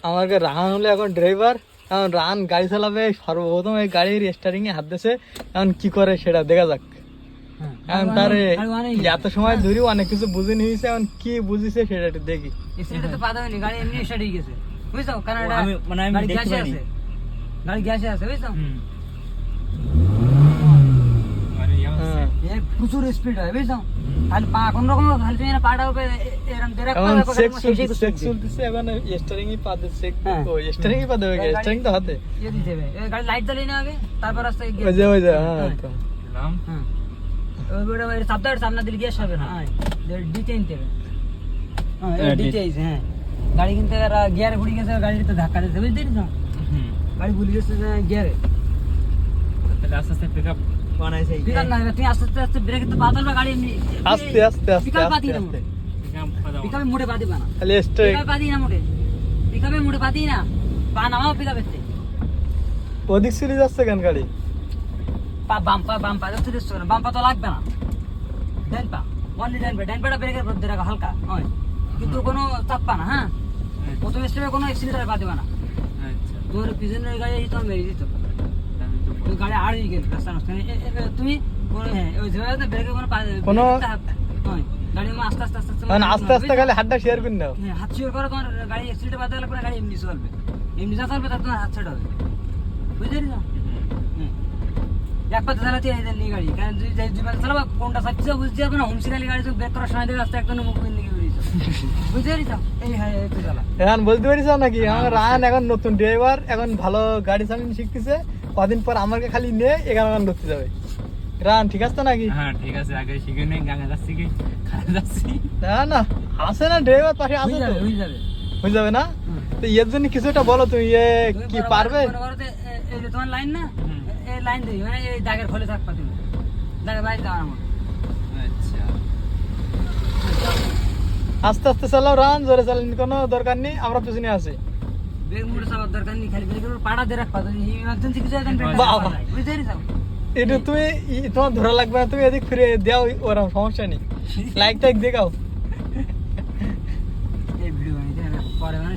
আমাকে রাহান হলো এখন ড্রাইভার, এখন রাহান গাড়ি চালাবে, সর্বপ্রথম এই গাড়ির স্টারিং এ হাত দিয়েছে, এখন কি করে সেটা দেখা যাক। এখন তারে এত সময় ধরে অনেক কিছু বুঝে নিয়েছে, এখন কি বুঝিছে সেটা একটু দেখি। এক্সিডেন্ট তো পাতা হয়নি, গাড়ি এমনি স্টার্ট হয়ে গেছে, বুঝছো? কারণ এটা আমি দেখতে পাইনি। গাড়ি গ্যাসে আছে, বুঝছো? হ্যাঁ। এর প্রচুর স্পিড হয়, বুঝছো? খালি পা কোন রকম খালি তুমি পাটা উপরে এরকম দেরাক এখন পা চেক চলতেছে, এখন স্টারিং ই পা দিচ্ছে, স্টারিং ই পা দেবে, স্টারিং তো হাতে ইয়ে দিতে হবে, এই গাড়ি লাইট জ্বালিয়ে না আগে, তারপর রাস্তায় গিয়ে ওই যে হ্যাঁ তো। হ্যাঁ ওই সাবধানে সামনে দিলে গ্যাস হবে না, হ্যাঁ ডিতে নিতে হবে, হ্যাঁ ডিতে আইছে, হ্যাঁ গাড়ি কিন্তু গিয়ারে ঘুরে গেছে, গাড়িতে তো ধাক্কা দিতে, বুঝতে পারছো? গাড়ি ভুলে গেছে গিয়ারে, তাহলে আস্তে আস্তে পিকআপ বানাইছে। পিকআপ না, তুমি আস্তে আস্তে আস্তে ব্রেক তো বাদল বা গাড়ি এমনি আস্তে আস্তে আস্তে পিকআপ বাদি না, আস্তে পিকআপে মোড়ে বাদি না, খালি স্ট্রেট। পিকআপে বাদি না মোড়ে, পিকআপে মোড়ে বাদি না, পা নামাও পিকআপের থেকে, ওদিক চলে যাচ্ছে কেন গাড়ি? পা বাম্পা দেখতে দিচ্ছ না, বাম্পা তো লাগবে না, ডান পা অনলি ডান পাটা ব্রেকের মধ্যে রাখা হালকা, হয় কিন্তু কোনো চাপ্পা না, হ্যাঁ প্রথম স্টেপে কোনো এক্সিলেটার পা দেবে না, আচ্ছা তোমার পিছনের গাড়ি তোমার মেরে দিত, ওই গাড়ি আর হয়ে গেল রাস্তার মাঝখানে, তুমি হ্যাঁ ওই জায়গাতে ব্রেকে কোনো পা হয় গাড়ি আস্তে আস্তে আস্তে আস্তে মানে আস্তে আস্তে খালি হাতটা শেয়ার করে নাও। হ্যাঁ হাত শেয়ার করে তোমার গাড়ি এক্সিলেটার পা দিলে পরে গাড়ি এমনি চলবে, এমনি যা চলবে তার তোমার হাত ছেড়ে হবে, বুঝতে পারছো? এক পাতে চালাতে নিয়ে গাড়ি, কারণ দুই পাতে চালাবা কোনটা চাচ্ছ বুঝতে পারবে না, হোমসিকালি গাড়ি তুমি ব্রেক করার সময় দেবে রাস্তা একদম মুখ দিকে বেরিয়েছো, বুঝতে পারছো? এই হ্যাঁ একটু চালা এখন বলতে পারিস নাকি আমার রাহান এখন নতুন ড্রাইভার, এখন ভালো গাড়ি চালানো শিখতেছে, কদিন পর আমাকে খালি নিয়ে এখানে ধরতে যাবে। রাহান ঠিক আছে তো নাকি? হ্যাঁ ঠিক আছে, আগে শিখে নেই, গাঙে যাচ্ছি কি খারাপ যাচ্ছি না না আছে না ড্রাইভার পাশে আছে তো, হয়ে যাবে হয়ে যাবে না? তো এর জন্য কিছুটা বলো তুমি, কি পারবে? এই যে তোমার লাইন না, এই লাইন দিই মানে এই দাগের ফলে থাকবা তুমি, দাগের বাইরে যাওয়ার মতো, আচ্ছা আস্তে আস্তে চালাও রাহান, জোরে চালানোর কোনো দরকার নেই, আমরা পিছনে আছি। ব্রেক মোড়ে চালার দরকার নেই, খালি ব্রেকের উপর পাড়া দিয়ে রাখবা, তুমি ইমার্জেন্সি কিছু একদম বাবা। বুঝতে পারছো? এটা তুমি তোমার ধরা লাগবে না, তুমি এদিক ফিরে দাও, ওরকম সমস্যা নেই, লাইক টাইক দেখাও। এই ভিডিও বানিয়ে পরে মানে